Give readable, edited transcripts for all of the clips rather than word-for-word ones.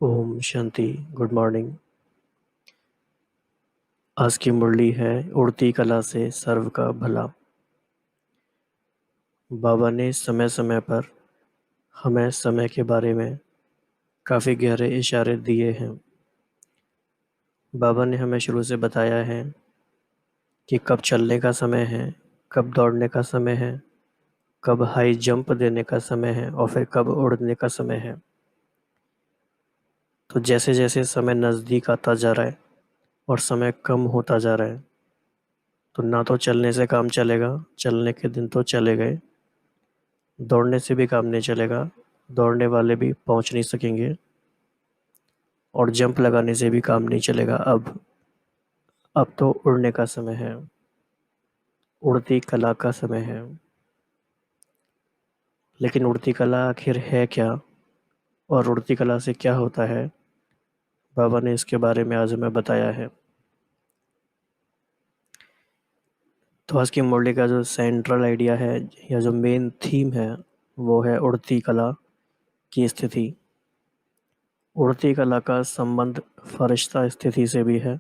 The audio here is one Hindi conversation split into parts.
ओम शांति। Good morning. आज की मुरली है उड़ती कला से सर्व का भला। बाबा ने समय समय पर हमें समय के बारे में काफ़ी गहरे इशारे दिए हैं। बाबा ने हमें शुरू से बताया है कि कब चलने का समय है, कब दौड़ने का समय है, कब हाई जंप देने का समय है और फिर कब उड़ने का समय है। तो जैसे जैसे समय नज़दीक आता जा रहा है और समय कम होता जा रहा है, तो ना तो चलने से काम चलेगा, चलने के दिन तो चले गए। दौड़ने से भी काम नहीं चलेगा, दौड़ने वाले भी पहुंच नहीं सकेंगे। और जंप लगाने से भी काम नहीं चलेगा। अब तो उड़ने का समय है, उड़ती कला का समय है। लेकिन उड़ती कला आखिर है क्या और उड़ती कला से क्या होता है, बाबा ने इसके बारे में आज हमें बताया है। तो आज की मुरली का जो सेंट्रल आइडिया है या जो मेन थीम है वो है उड़ती कला की स्थिति। उड़ती कला का संबंध फरिश्ता स्थिति से भी है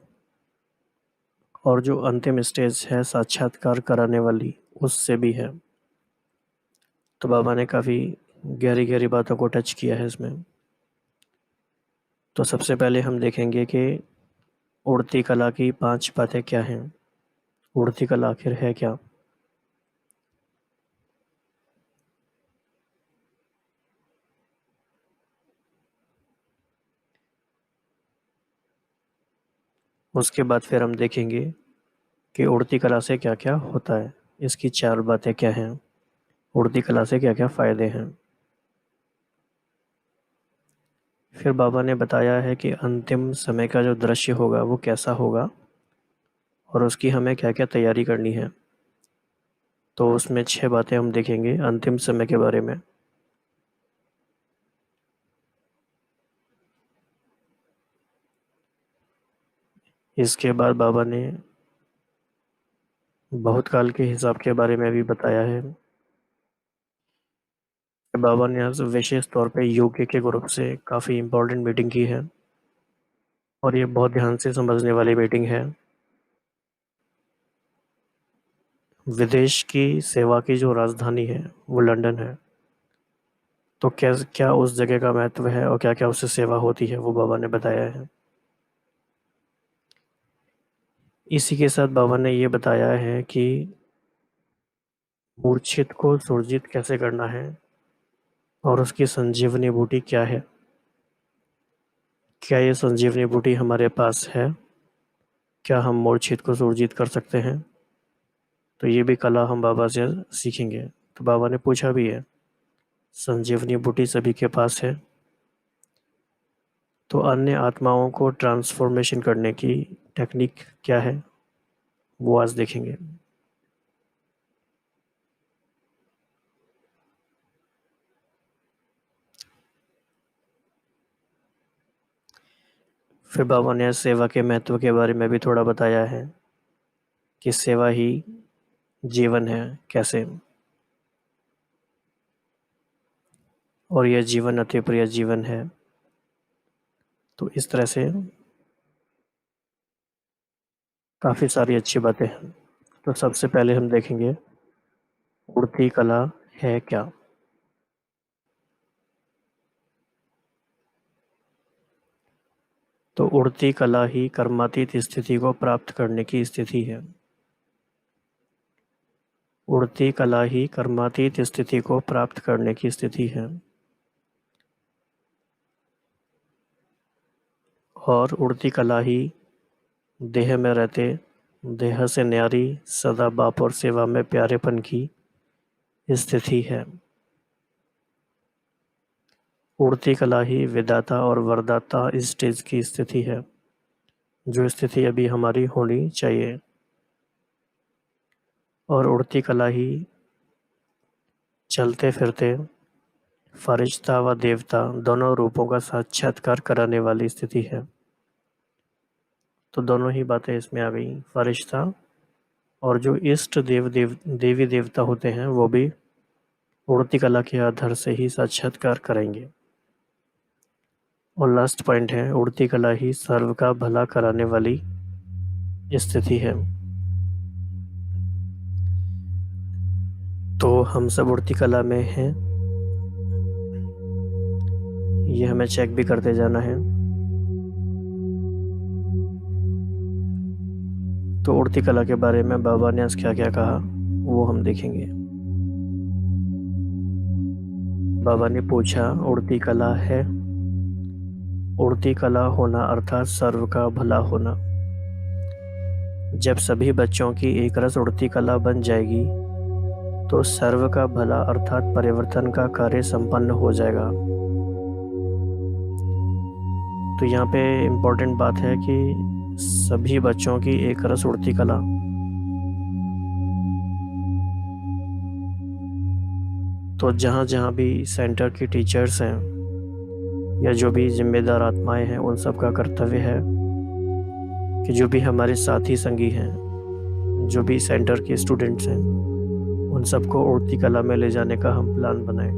और जो अंतिम स्टेज है साक्षात्कार कराने वाली, उससे भी है। तो बाबा ने काफ़ी गहरी गहरी बातों को टच किया है इसमें। तो सबसे पहले हम देखेंगे कि उड़ती कला की 5 बातें क्या हैं। उड़ती कला आखिर है क्या। उसके बाद फिर हम देखेंगे कि उड़ती कला से क्या क्या होता है। इसकी 4 बातें क्या हैं, उड़ती कला से क्या क्या फ़ायदे हैं। फिर बाबा ने बताया है कि अंतिम समय का जो दृश्य होगा वो कैसा होगा और उसकी हमें क्या क्या तैयारी करनी है। तो उसमें 6 बातें हम देखेंगे अंतिम समय के बारे में। इसके बाद बाबा ने बहुत काल के हिसाब के बारे में भी बताया है। बाबा ने आज विशेष तौर पे यूके के ग्रुप से काफ़ी इम्पोर्टेंट मीटिंग की है और ये बहुत ध्यान से समझने वाली मीटिंग है। विदेश की सेवा की जो राजधानी है वो लंदन है। तो क्या क्या उस जगह का महत्व है और क्या क्या उससे सेवा होती है वो बाबा ने बताया है। इसी के साथ बाबा ने ये बताया है कि मूर्छित को सुरजित कैसे करना है और उसकी संजीवनी बूटी क्या है। क्या ये संजीवनी बूटी हमारे पास है, क्या हम मूर्छित को सुरजित कर सकते हैं। तो ये भी कला हम बाबा से सीखेंगे। तो बाबा ने पूछा भी है, संजीवनी बूटी सभी के पास है, तो अन्य आत्माओं को ट्रांसफॉर्मेशन करने की टेक्निक क्या है वो आज देखेंगे। फिर बाबा ने सेवा के महत्व के बारे में भी थोड़ा बताया है कि सेवा ही जीवन है कैसे, और यह जीवन अति प्रिय जीवन है। तो इस तरह से काफ़ी सारी अच्छी बातें हैं। तो सबसे पहले हम देखेंगे उड़ती कला है क्या। तो उड़ती कला ही कर्मातीत स्थिति को प्राप्त करने की स्थिति है। उड़ती कला ही कर्मातीत स्थिति को प्राप्त करने की स्थिति है। और उड़ती कला ही देह में रहते, देह से न्यारी, सदा बाप और सेवा में प्यारेपन की स्थिति है। उड़ती कला ही विदाता और वरदाता स्टेज की स्थिति है, जो स्थिति अभी हमारी होनी चाहिए। और उड़ती कला ही चलते फिरते फरिश्ता व देवता दोनों रूपों का साक्षात्कार कराने वाली स्थिति है। तो दोनों ही बातें इसमें आ गई। फरिश्ता और जो इष्ट देवी देवता होते हैं वो भी उड़ती कला के आधार से ही साक्षात्कार करेंगे। और लास्ट पॉइंट है, उड़ती कला ही सर्व का भला कराने वाली स्थिति है। तो हम सब उड़ती कला में हैं, ये हमें चेक भी करते जाना है। तो उड़ती कला के बारे में बाबा ने आज क्या क्या कहा वो हम देखेंगे। बाबा ने पूछा, उड़ती कला है? उड़ती कला होना अर्थात सर्व का भला होना। जब सभी बच्चों की एक रस उड़ती कला बन जाएगी तो सर्व का भला अर्थात परिवर्तन का कार्य संपन्न हो जाएगा। तो यहाँ पे इम्पोर्टेंट बात है कि सभी बच्चों की एक रस उड़ती कला। तो जहाँ जहाँ भी सेंटर की टीचर्स हैं या जो भी जिम्मेदार आत्माएं हैं, उन सब का कर्तव्य है कि जो भी हमारे साथी संगी हैं, जो भी सेंटर के स्टूडेंट्स हैं, उन सबको उड़ती कला में ले जाने का हम प्लान बनाएं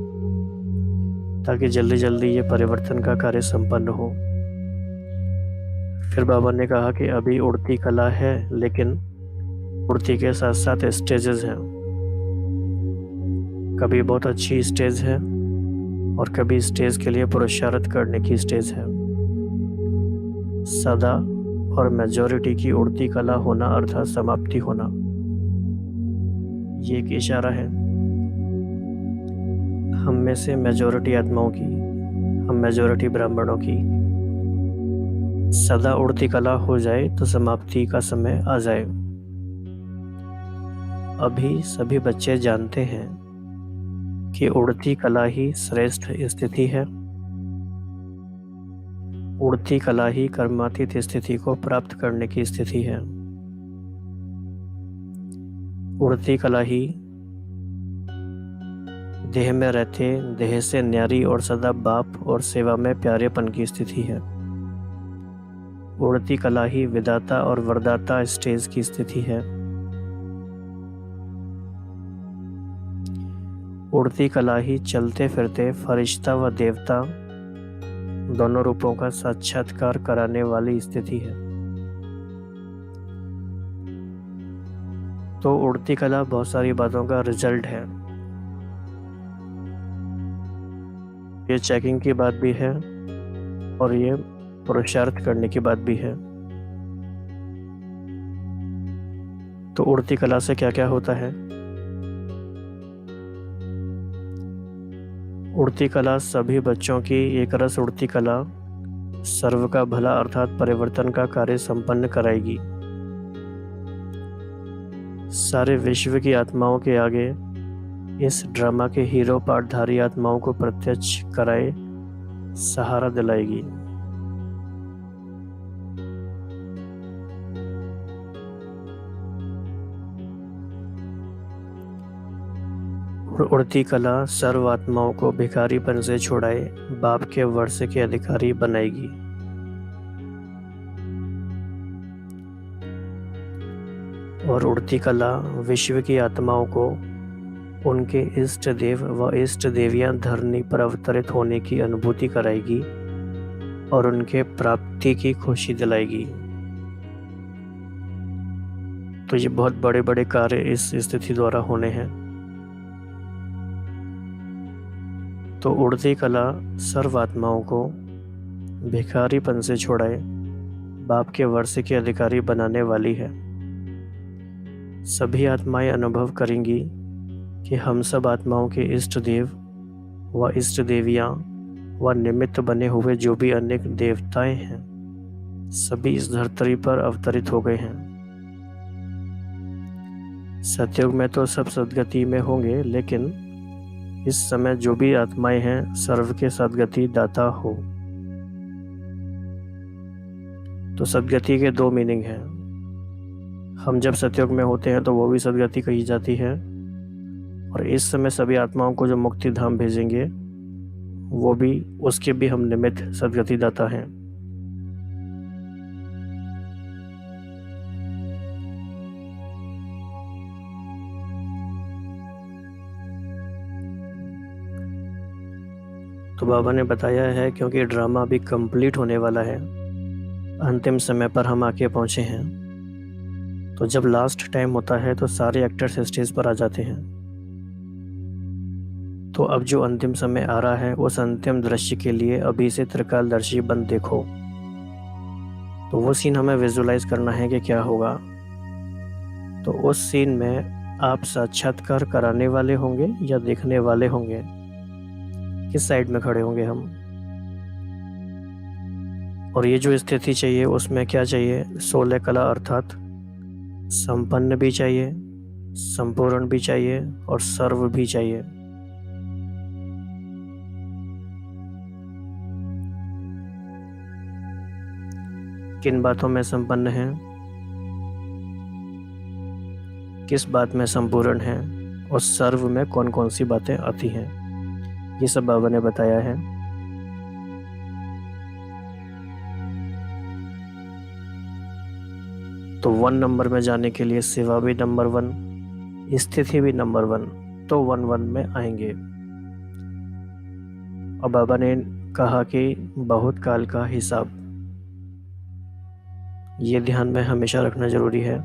ताकि जल्दी जल्दी ये परिवर्तन का कार्य संपन्न हो। फिर बाबा ने कहा कि अभी उड़ती कला है, लेकिन उड़ती के साथ साथ स्टेजेस हैं। कभी बहुत अच्छी स्टेज है और कभी स्टेज के लिए पुरुषार्थ करने की स्टेज है। सदा और मेजॉरिटी की उड़ती कला होना अर्थात समाप्ति होना, ये एक इशारा है हम में से मेजॉरिटी आत्माओं की, हम मेजॉरिटी ब्राह्मणों की सदा उड़ती कला हो जाए तो समाप्ति का समय आ जाए। अभी सभी बच्चे जानते हैं कि उड़ती कला ही श्रेष्ठ स्थिति है। उड़ती कला ही कर्मातीत स्थिति को प्राप्त करने की स्थिति है। उड़ती कला ही देह में रहते देह से न्यारी और सदा बाप और सेवा में प्यारेपन की स्थिति है। उड़ती कला ही विदाता और वरदाता स्टेज की स्थिति है। उड़ती कला ही चलते फिरते फरिश्ता व देवता दोनों रूपों का साक्षात्कार कराने वाली स्थिति है। तो उड़ती कला बहुत सारी बातों का रिजल्ट है। ये चेकिंग की बात भी है और ये पुरुषार्थ करने की बात भी है। तो उड़ती कला से क्या क्या होता है? उड़ती कला सभी बच्चों की एक रस उड़ती कला सर्व का भला अर्थात परिवर्तन का कार्य संपन्न कराएगी। सारे विश्व की आत्माओं के आगे इस ड्रामा के हीरो पाठधारी आत्माओं को प्रत्यक्ष कराए सहारा दिलाएगी। उड़ती कला सर्व आत्माओं को भिखारीपन से छुड़ाए बाप के वर्ष के अधिकारी बनाएगी। और उड़ती कला विश्व की आत्माओं को उनके इष्ट देव व इष्ट देवियां धरनी पर अवतरित होने की अनुभूति कराएगी और उनके प्राप्ति की खुशी दिलाएगी। तो ये बहुत बड़े बड़े कार्य इस स्थिति द्वारा होने हैं। तो उड़ती कला सर्व आत्माओं को भिखारीपन से छुड़ाए बाप के वर्ष के अधिकारी बनाने वाली है। सभी आत्माएं अनुभव करेंगी कि हम सब आत्माओं के इष्ट देव व इष्ट देवियां व निमित्त बने हुए जो भी अनेक देवताएं हैं, सभी इस धरती पर अवतरित हो गए हैं। सतयुग में तो सब सद्गति में होंगे, लेकिन इस समय जो भी आत्माएं हैं सर्व के सद्गति दाता हो। तो सद्गति के दो मीनिंग हैं। हम जब सतयुग में होते हैं तो वो भी सद्गति कही जाती है, और इस समय सभी आत्माओं को जो मुक्ति धाम भेजेंगे वो भी, उसके भी हम निमित्त सद्गति दाता हैं। तो बाबा ने बताया है क्योंकि ड्रामा अभी कंप्लीट होने वाला है, अंतिम समय पर हम आके पहुंचे हैं। तो जब लास्ट टाइम होता है तो सारे एक्टर्स स्टेज पर आ जाते हैं। तो अब जो अंतिम समय आ रहा है उस अंतिम दृश्य के लिए अभी से त्रिकालदर्शी बन देखो। तो वो सीन हमें विजुलाइज करना है कि क्या होगा। तो उस सीन में आप साक्षात्कार कराने वाले होंगे या देखने वाले होंगे, किस साइड में खड़े होंगे हम। और ये जो स्थिति चाहिए उसमें क्या चाहिए, 16 कला अर्थात संपन्न भी चाहिए, संपूर्ण भी चाहिए और सर्व भी चाहिए। किन बातों में संपन्न है, किस बात में संपूर्ण है और सर्व में कौन कौन सी बातें आती हैं, ये सब बाबा ने बताया है। तो 1 नंबर में जाने के लिए सेवा भी नंबर 1, स्थिति भी नंबर 1, तो 1-1 में आएंगे। और बाबा ने कहा कि बहुत काल का हिसाब, ये ध्यान में हमेशा रखना जरूरी है।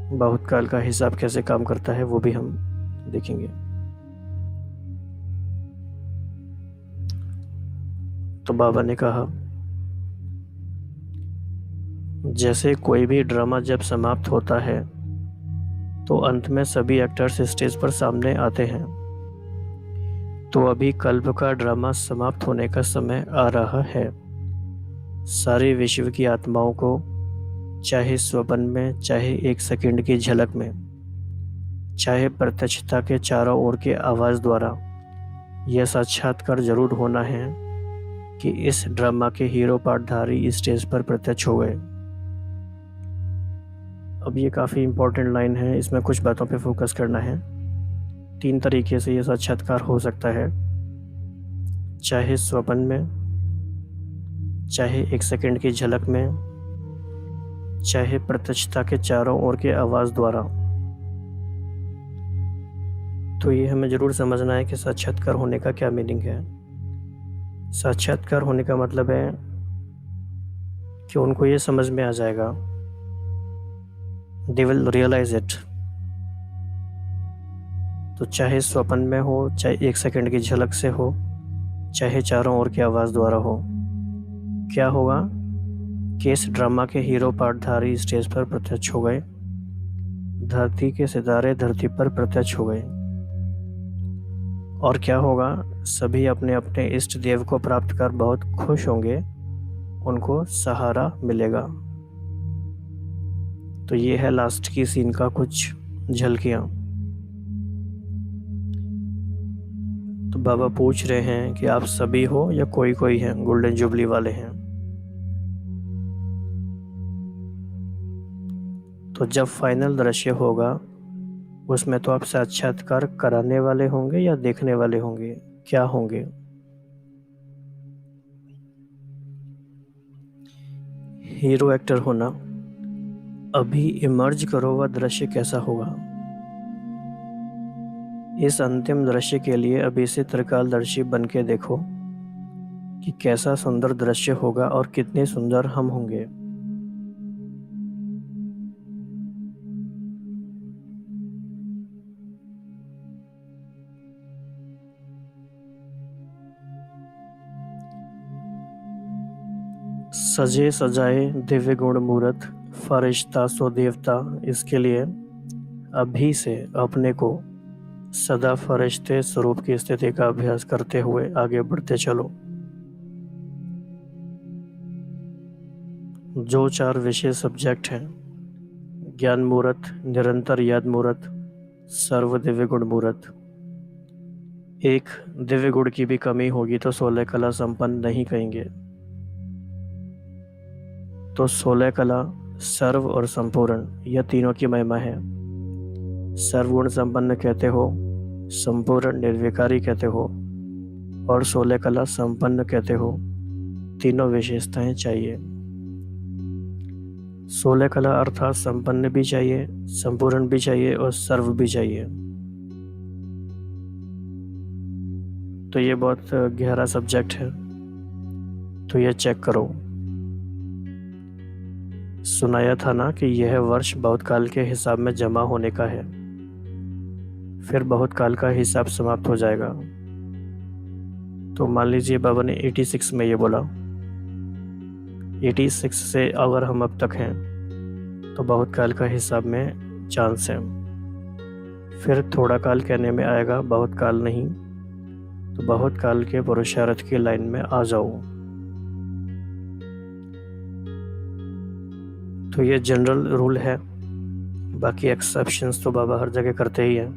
बहुत काल का हिसाब कैसे काम करता है वो भी हम देखेंगे। तो बाबा ने कहा जैसे कोई भी ड्रामा जब समाप्त होता है तो अंत में सभी एक्टर्स स्टेज पर सामने आते हैं। तो अभी कल्प का ड्रामा समाप्त होने का समय आ रहा है। सारे विश्व की आत्माओं को, चाहे स्वप्न में, चाहे एक सेकंड की झलक में, चाहे प्रत्यक्षता के चारों ओर के आवाज द्वारा, यह साक्षात्कार जरूर होना है कि इस ड्रामा के हीरो पार्टधारी स्टेज पर प्रत्यक्ष हो गए। अब ये काफ़ी इम्पोर्टेंट लाइन है, इसमें कुछ बातों पे फोकस करना है। 3 तरीके से ये साक्षात्कार हो सकता है, चाहे स्वप्न में, चाहे एक सेकंड की झलक में, चाहे प्रत्यक्षता के चारों ओर के आवाज द्वारा। तो ये हमें जरूर समझना है कि साक्षात्कार होने का क्या मीनिंग है। साक्षात्कार होने का मतलब है कि उनको ये समझ में आ जाएगा, दे विल रियलाइज इट। तो चाहे स्वप्न में हो, चाहे एक सेकंड की झलक से हो, चाहे चारों ओर की आवाज द्वारा हो, क्या होगा कि इस ड्रामा के हीरो पार्टधारी स्टेज पर प्रत्यक्ष हो गए, धरती के सितारे धरती पर प्रत्यक्ष हो गए। और क्या होगा, सभी अपने अपने इष्ट देव को प्राप्त कर बहुत खुश होंगे, उनको सहारा मिलेगा। तो ये है लास्ट की सीन का कुछ झलकियां। तो बाबा पूछ रहे हैं कि आप सभी हो या कोई कोई है, गोल्डन जुबली वाले हैं। तो जब फाइनल दृश्य होगा उसमें तो आप साक्षात्कार कराने वाले होंगे या देखने वाले होंगे, क्या होंगे। हीरो एक्टर होना, अभी इमर्ज करो वह दृश्य कैसा होगा। इस अंतिम दृश्य के लिए अभी से त्रिकालदर्शी बन के देखो कि कैसा सुंदर दृश्य होगा और कितने सुंदर हम होंगे। सजे सजाए दिव्य गुण मूरत, फरिश्ता सो देवता, इसके लिए अभी से अपने को सदा फरिश्ते स्वरूप की स्थिति का अभ्यास करते हुए आगे बढ़ते चलो। जो 4 विशेष सब्जेक्ट हैं, ज्ञान मूर्त, निरंतर याद मूर्त, सर्व दिव्य गुण मूर्त, एक दिव्य गुण की भी कमी होगी तो 16 कला संपन्न नहीं कहेंगे। तो 16 कला, सर्व और संपूर्ण, यह तीनों की महिमा है। सर्वगुण संपन्न कहते हो, संपूर्ण निर्विकारी कहते हो और 16 कला संपन्न कहते हो। तीनों विशेषताएं चाहिए। 16 कला अर्थात संपन्न भी चाहिए, संपूर्ण भी चाहिए और सर्व भी चाहिए। तो ये बहुत गहरा सब्जेक्ट है, तो ये चेक करो। सुनाया था ना कि यह वर्ष बहुत काल के हिसाब में जमा होने का है, फिर बहुत काल का हिसाब समाप्त हो जाएगा। तो मान लीजिए बाबा ने 86 में ये बोला, 86 से अगर हम अब तक हैं तो बहुत काल का हिसाब में चांस है। फिर थोड़ा काल कहने में आएगा, बहुत काल नहीं, तो बहुत काल के पुरुषार्थ की लाइन में आ जाओ। तो ये जनरल रूल है, बाकी एक्सेप्शंस तो बाबा हर जगह करते ही हैं।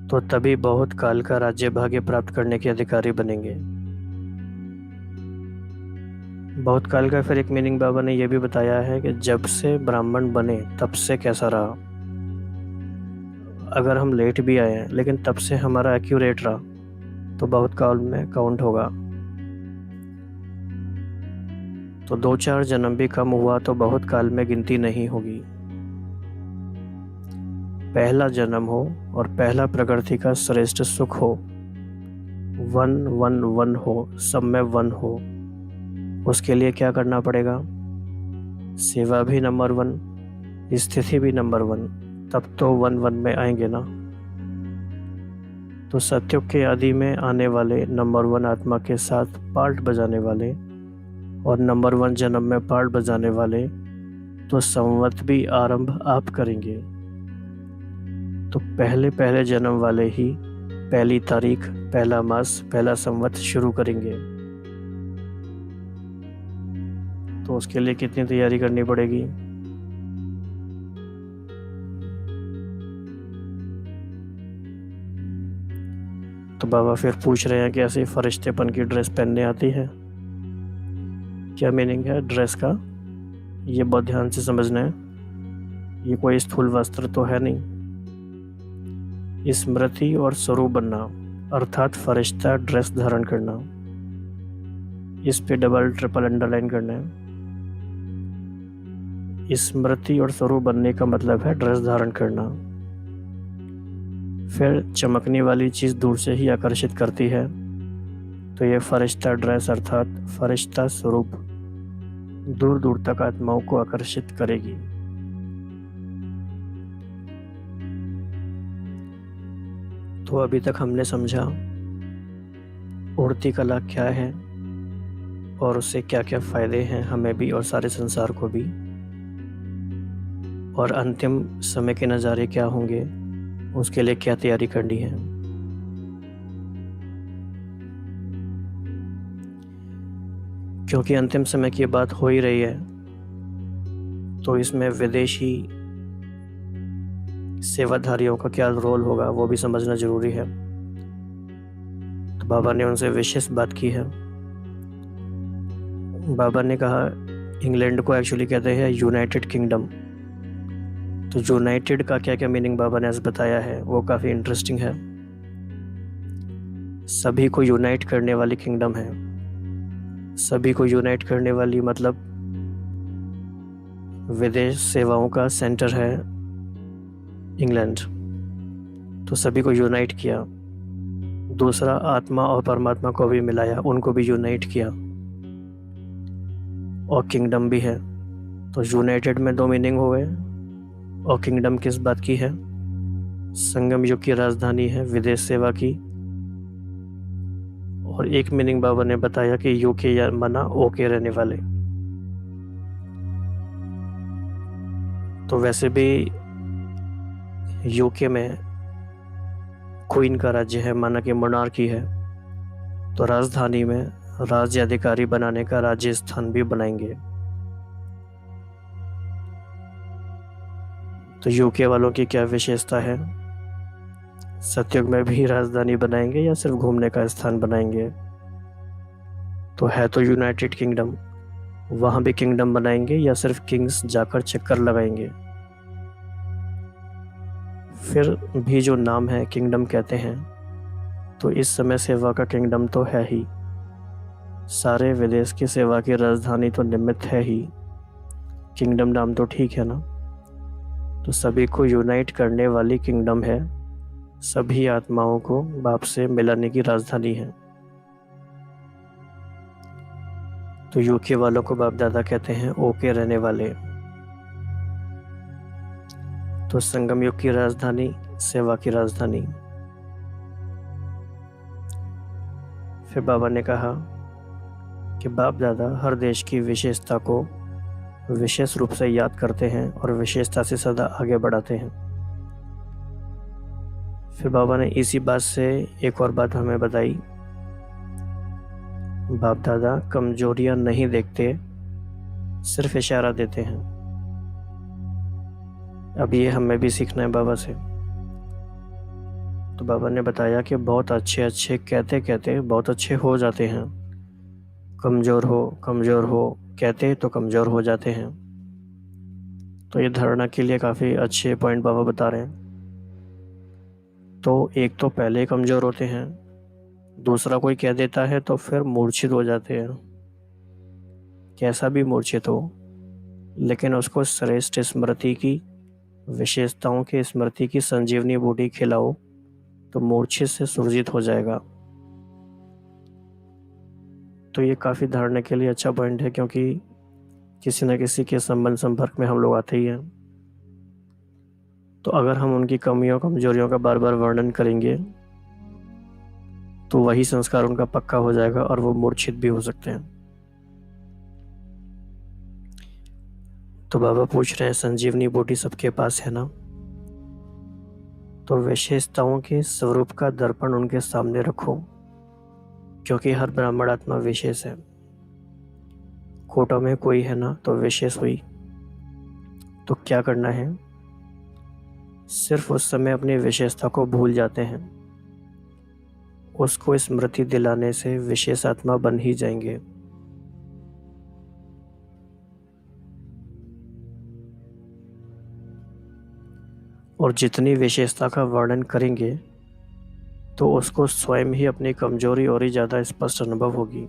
तो तभी बहुत काल का राज्य भाग्य प्राप्त करने के अधिकारी बनेंगे। बहुत काल का फिर एक मीनिंग बाबा ने यह भी बताया है कि जब से ब्राह्मण बने तब से कैसा रहा। अगर हम लेट भी आए हैं लेकिन तब से हमारा एक्यूरेट रहा तो बहुत काल में काउंट होगा। तो 2-4 जन्म भी कम हुआ तो बहुत काल में गिनती नहीं होगी। पहला जन्म हो और पहला प्रकृति का श्रेष्ठ सुख हो, 1-1-1 हो, सब में 1 हो, उसके लिए क्या करना पड़ेगा? सेवा भी नंबर 1, स्थिति भी नंबर 1, तब तो 1-1 में आएंगे ना। तो सत्युग के आदि में आने वाले नंबर 1 आत्मा के साथ पार्ट बजाने वाले और नंबर 1 जन्म में पार्ट बजाने वाले तो संवत भी आरंभ आप करेंगे। तो पहले जन्म वाले ही पहली तारीख, पहला मास, पहला संवत शुरू करेंगे। तो उसके लिए कितनी तैयारी करनी पड़ेगी? तो बाबा फिर पूछ रहे हैं कि ऐसे फरिश्तेपन की ड्रेस पहनने आती है। क्या मीनिंग है ड्रेस का, ये बहुत ध्यान से समझना है। ये कोई स्थूल वस्त्र तो है नहीं। स्मृति और स्वरूप बनना अर्थात फरिश्ता ड्रेस धारण करना, इस पे डबल ट्रिपल अंडरलाइन करना है। स्मृति और स्वरूप बनने का मतलब है ड्रेस धारण करना। फिर चमकने वाली चीज दूर से ही आकर्षित करती है, तो ये फरिश्ता ड्रेस अर्थात फरिश्ता स्वरूप दूर दूर तक आत्माओं को आकर्षित करेगी। तो अभी तक हमने समझा उड़ती कला क्या है और उससे क्या क्या फायदे हैं हमें भी और सारे संसार को भी, और अंतिम समय के नज़ारे क्या होंगे, उसके लिए क्या तैयारी करनी है। क्योंकि अंतिम समय की बात हो ही रही है तो इसमें विदेशी सेवाधारियों का क्या रोल होगा वो भी समझना जरूरी है। तो बाबा ने उनसे विशेष बात की है। बाबा ने कहा इंग्लैंड को एक्चुअली कहते हैं यूनाइटेड किंगडम। तो यूनाइटेड का क्या क्या मीनिंग बाबा ने आज बताया है वो काफ़ी इंटरेस्टिंग है। सभी को यूनाइट करने वाली किंगडम है। सभी को यूनाइट करने वाली मतलब विदेश सेवाओं का सेंटर है इंग्लैंड, तो सभी को यूनाइट किया। दूसरा आत्मा और परमात्मा को भी मिलाया, उनको भी यूनाइट किया, और किंगडम भी है। तो यूनाइटेड में 2 मीनिंग हो गए। और किंगडम किस बात की है? संगम युग की राजधानी है विदेश सेवा की। और एक मीनिंग बाबा ने बताया कि यूके या मना ओके रहने वाले। तो वैसे भी यूके में क्वीन का राज्य है, माना कि मोनार्की है, तो राजधानी में राज्य अधिकारी बनाने का राज्य स्थान भी बनाएंगे। तो यूके वालों की क्या विशेषता है? सतयुग में भी राजधानी बनाएंगे या सिर्फ घूमने का स्थान बनाएंगे? तो है तो यूनाइटेड किंगडम, वहां भी किंगडम बनाएंगे या सिर्फ किंग्स जाकर चक्कर लगाएंगे? फिर भी जो नाम है किंगडम कहते हैं, तो इस समय सेवा का किंगडम तो है ही। सारे विदेश की सेवा की राजधानी तो निमित्त है ही। किंगडम नाम तो ठीक है ना। तो सभी को यूनाइट करने वाली किंगडम है सभी आत्माओं को बाप से मिलाने की राजधानी है। तो यूके वालों को बाप दादा कहते हैं ओके रहने वाले। तो संगम युग की राजधानी, सेवा की राजधानी। फिर बाबा ने कहा कि बाप दादा हर देश की विशेषता को विशेष रूप से याद करते हैं और विशेषता से सदा आगे बढ़ाते हैं। फिर बाबा ने इसी बात से एक और बात हमें बताई, बाप दादा कमजोरियां नहीं देखते, सिर्फ इशारा देते हैं। अब ये हमें भी सीखना है बाबा से। तो बाबा ने बताया कि बहुत अच्छे कहते कहते बहुत अच्छे हो जाते हैं। कमज़ोर हो कहते तो कमज़ोर हो जाते हैं। तो ये धारणा के लिए काफ़ी अच्छे पॉइंट बाबा बता रहे हैं। तो एक तो पहले ही कमज़ोर होते हैं, दूसरा कोई कह देता है तो फिर मूर्छित हो जाते हैं। कैसा भी मूर्छित हो, लेकिन उसको श्रेष्ठ स्मृति की, विशेषताओं की स्मृति की संजीवनी बूटी खिलाओ तो मूर्छित से सुरजित हो जाएगा। तो ये काफ़ी धारणा के लिए अच्छा पॉइंट है, क्योंकि किसी न किसी के संपर्क में हम लोग आते ही हैं। तो अगर हम उनकी कमियों कमजोरियों का बार बार वर्णन करेंगे तो वही संस्कार उनका पक्का हो जाएगा और वो मूर्छित भी हो सकते हैं। तो बाबा पूछ रहे हैं संजीवनी बूटी सबके पास है ना? तो विशेषताओं के स्वरूप का दर्पण उनके सामने रखो, क्योंकि हर ब्राह्मण आत्मा विशेष है। कोटा में कोई है ना तो विशेष हुई। तो क्या करना है? सिर्फ उस समय अपनी विशेषता को भूल जाते हैं, उसको स्मृति दिलाने से विशेष आत्मा बन ही जाएंगे। और जितनी विशेषता का वर्णन करेंगे तो उसको स्वयं ही अपनी कमजोरी और ही ज़्यादा स्पष्ट अनुभव होगी।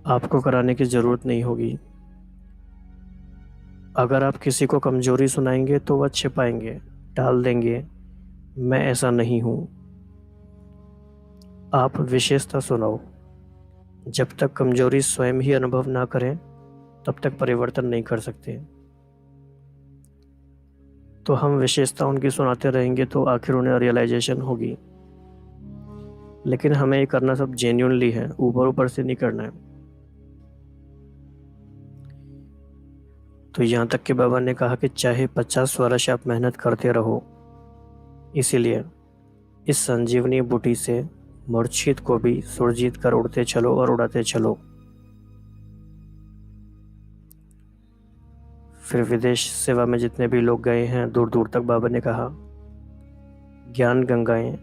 आपको कराने की ज़रूरत नहीं होगी। अगर आप किसी को कमजोरी सुनाएंगे तो वह छिपाएंगे, टाल देंगे, मैं ऐसा नहीं हूँ। आप विशेषता सुनाओ। जब तक कमजोरी स्वयं ही अनुभव ना करें तब तक परिवर्तन नहीं कर सकते। तो हम विशेषता उनकी सुनाते रहेंगे तो आखिर उन्हें रियलाइजेशन होगी। लेकिन हमें ये करना सब जेन्युइनली है, ऊपर ऊपर से नहीं करना है। तो यहाँ तक कि बाबा ने कहा कि चाहे 50 वर्ष आप मेहनत करते रहो, इसीलिए इस संजीवनी बूटी से मूर्छित को भी सुरजीत कर उड़ते चलो और उड़ाते चलो। फिर विदेश सेवा में जितने भी लोग गए हैं दूर दूर तक, बाबा ने कहा ज्ञान गंगाएं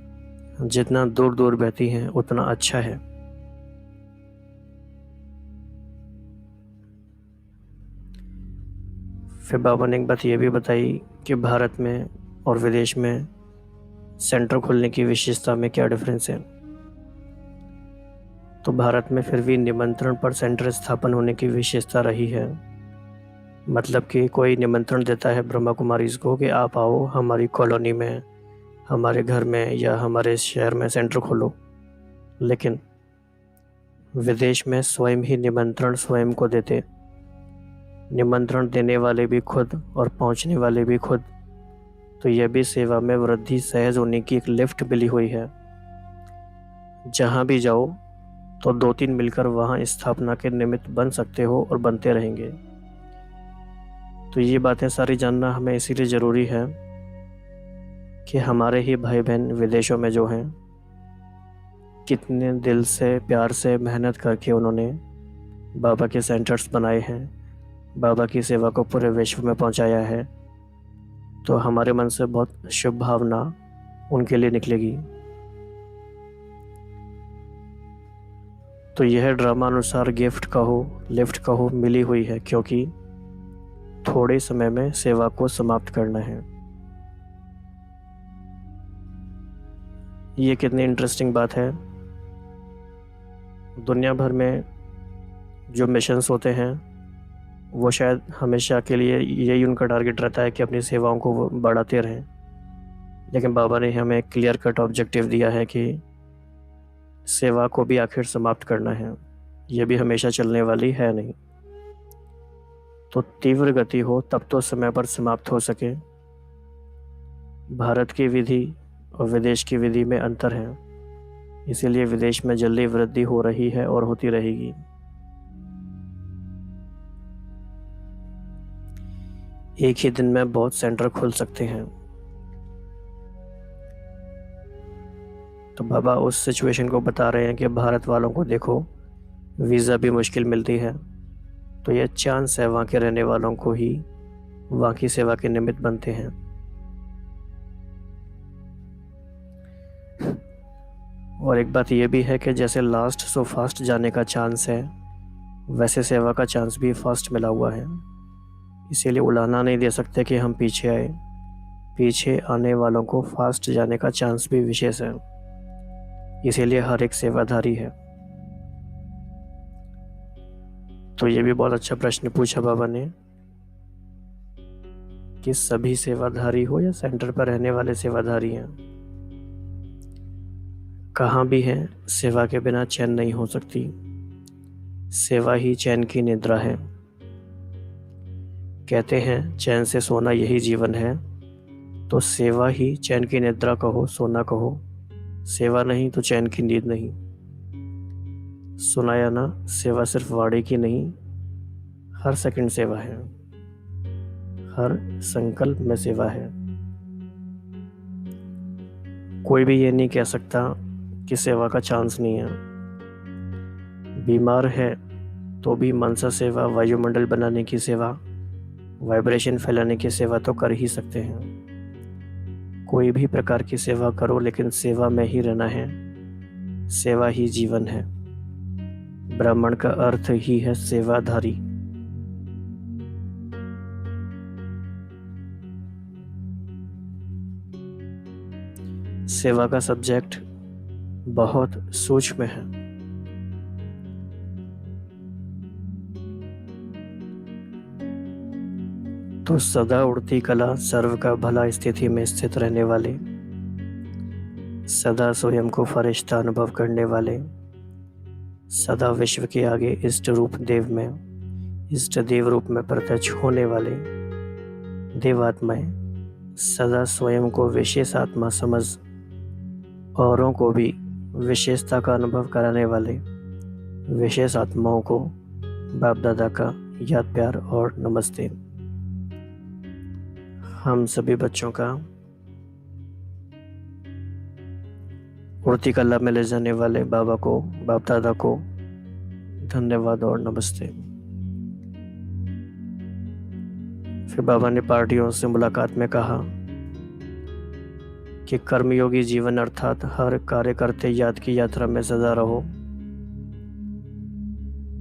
जितना दूर दूर बहती हैं उतना अच्छा है। फिर बाबा ने एक बात ये भी बताई कि भारत में और विदेश में सेंटर खोलने की विशेषता में क्या डिफरेंस है। तो भारत में फिर भी निमंत्रण पर सेंटर स्थापन होने की विशेषता रही है। मतलब कि कोई निमंत्रण देता है ब्रह्मा कुमारीज को कि आप आओ हमारी कॉलोनी में, हमारे घर में या हमारे शहर में सेंटर खोलो। लेकिन विदेश में स्वयं ही निमंत्रण स्वयं को देते, निमंत्रण देने वाले भी खुद और पहुंचने वाले भी खुद। तो यह भी सेवा में वृद्धि सहज होने की एक लिफ्ट मिली हुई है। जहां भी जाओ तो 2-3 मिलकर वहां स्थापना के निमित्त बन सकते हो और बनते रहेंगे। तो ये बातें सारी जानना हमें इसीलिए ज़रूरी है कि हमारे ही भाई बहन विदेशों में जो हैं, कितने दिल से प्यार से मेहनत करके उन्होंने बाबा के सेंटर्स बनाए हैं, बाबा की सेवा को पूरे विश्व में पहुंचाया है। तो हमारे मन से बहुत शुभ भावना उनके लिए निकलेगी। तो यह ड्रामा अनुसार गिफ्ट कहो लिफ्ट कहो मिली हुई है, क्योंकि थोड़े समय में सेवा को समाप्त करना है। ये कितनी इंटरेस्टिंग बात है। दुनिया भर में जो मिशंस होते हैं वो शायद हमेशा के लिए यही उनका टारगेट रहता है कि अपनी सेवाओं को वो बढ़ाते रहें। लेकिन बाबा ने हमें एक क्लियर कट ऑब्जेक्टिव दिया है कि सेवा को भी आखिर समाप्त करना है, यह भी हमेशा चलने वाली है नहीं। तो तीव्र गति हो तब तो समय पर समाप्त हो सके। भारत की विधि और विदेश की विधि में अंतर है, इसीलिए विदेश में जल्दी वृद्धि हो रही है और होती रहेगी। एक ही दिन में बहुत सेंटर खुल सकते हैं। तो बाबा उस सिचुएशन को बता रहे हैं कि भारत वालों को देखो, वीज़ा भी मुश्किल मिलती है, तो यह चांस है वहाँ के रहने वालों को ही वहाँ की सेवा के निमित्त बनते हैं। और एक बात यह भी है कि जैसे लास्ट सो फास्ट जाने का चांस है, वैसे सेवा का चांस भी फास्ट मिला हुआ है। इसीलिए उलाहना नहीं दे सकते कि हम पीछे आए। पीछे आने वालों को फास्ट जाने का चांस भी विशेष है, इसीलिए हर एक सेवाधारी है। तो ये भी बहुत अच्छा प्रश्न पूछा बाबा ने कि सभी सेवाधारी हो या सेंटर पर रहने वाले सेवाधारी हैं। कहाँ भी हैं, सेवा के बिना चैन नहीं हो सकती। सेवा ही चैन की निद्रा है। कहते हैं चैन से सोना यही जीवन है, तो सेवा ही चैन की निद्रा कहो, सोना कहो। सेवा नहीं तो चैन की नींद नहीं। सुनाया ना, सेवा सिर्फ वाणी की नहीं, हर सेकंड सेवा है, हर संकल्प में सेवा है। कोई भी ये नहीं कह सकता कि सेवा का चांस नहीं है। बीमार है तो भी मनसा सेवा, वायुमंडल बनाने की सेवा, वाइब्रेशन फैलाने की सेवा तो कर ही सकते हैं। कोई भी प्रकार की सेवा करो, लेकिन सेवा में ही रहना है। सेवा ही जीवन है। ब्राह्मण का अर्थ ही है सेवाधारी। सेवा का सब्जेक्ट बहुत सूक्ष्म है। तो सदा उड़ती कला, सर्व का भला स्थिति में स्थित रहने वाले, सदा स्वयं को फरिश्ता अनुभव करने वाले, सदा विश्व के आगे इष्ट रूप देव में, इष्ट देव रूप में प्रत्यक्ष होने वाले देवात्माएं, सदा स्वयं को विशेष आत्मा समझ औरों को भी विशेषता का अनुभव कराने वाले विशेष आत्माओं को बाप दादा का याद, प्यार और नमस्ते। हम सभी बच्चों का उड़ती कला में ले जाने वाले बाबा को, बाप दादा को धन्यवाद और नमस्ते। फिर बाबा ने पार्टियों से मुलाकात में कहा कि कर्मयोगी जीवन अर्थात हर कार्य करते याद की यात्रा में सदा रहो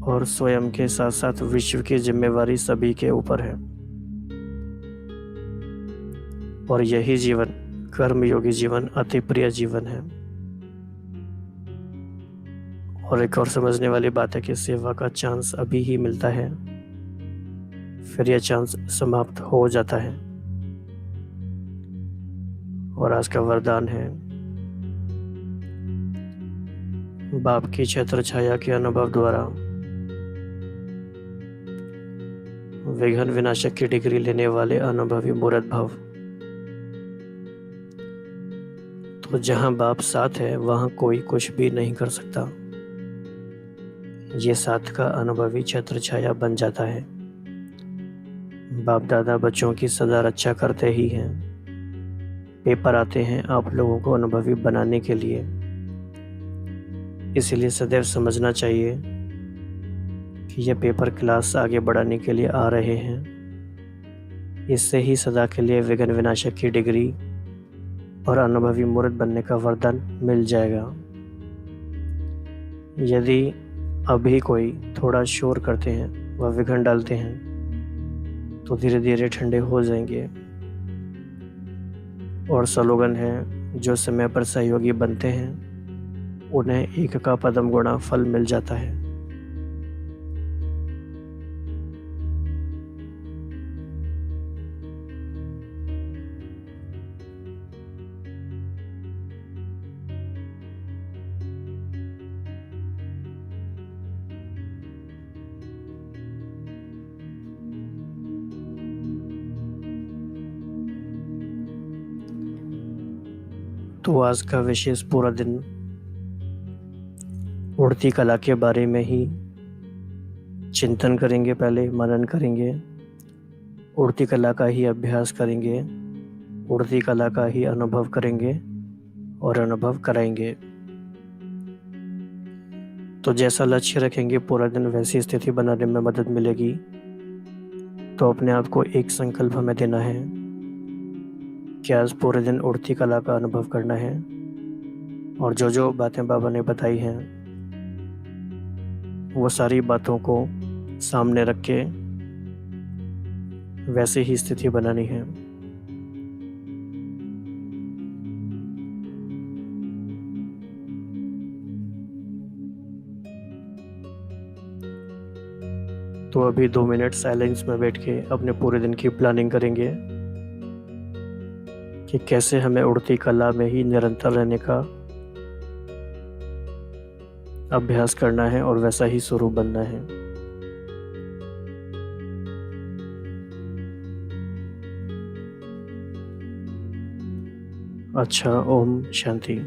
और स्वयं के साथ साथ विश्व की जिम्मेवारी सभी के ऊपर है। और यही जीवन, कर्मयोगी जीवन, अति प्रिय जीवन है। और एक और समझने वाली बात है कि सेवा का चांस अभी ही मिलता है, फिर यह चांस समाप्त हो जाता है। और आज का वरदान है, बाप की छत्र छाया के अनुभव द्वारा विघ्न विनाशक की डिग्री लेने वाले अनुभवी मूर्त भव। तो जहां बाप साथ है वहां कोई कुछ भी नहीं कर सकता। ये साथ का अनुभवी छत्र छाया बन जाता है। बाप दादा बच्चों की सदा रक्षा करते ही हैं। पेपर आते हैं आप लोगों को अनुभवी बनाने के लिए, इसलिए सदैव समझना चाहिए कि ये पेपर क्लास आगे बढ़ाने के लिए आ रहे हैं। इससे ही सदा के लिए विघ्न विनाशक की डिग्री और अनुभवी मूर्त बनने का वरदान मिल जाएगा। यदि अभी कोई थोड़ा शोर करते हैं व विघ्न डालते हैं तो धीरे धीरे ठंडे हो जाएंगे। और स्लोगन है, जो समय पर सहयोगी बनते हैं उन्हें एक का पदम गुणा फल मिल जाता है। तो आज का विशेष पूरा दिन उड़ती कला के बारे में ही चिंतन करेंगे, पहले मनन करेंगे, उड़ती कला का ही अभ्यास करेंगे, उड़ती कला का ही अनुभव करेंगे और अनुभव कराएंगे। तो जैसा लक्ष्य रखेंगे पूरा दिन वैसी स्थिति बनाने में मदद मिलेगी। तो अपने आप को एक संकल्प हमें देना है कि आज पूरे दिन उड़ती कला का अनुभव करना है, और जो जो बातें बाबा ने बताई हैं वो सारी बातों को सामने रख के वैसे ही स्थिति बनानी है। तो अभी 2 मिनट साइलेंस में बैठ के अपने पूरे दिन की प्लानिंग करेंगे कि कैसे हमें उड़ती कला में ही निरंतर रहने का अभ्यास करना है और वैसा ही स्वरूप बनना है। अच्छा, ओम शांति।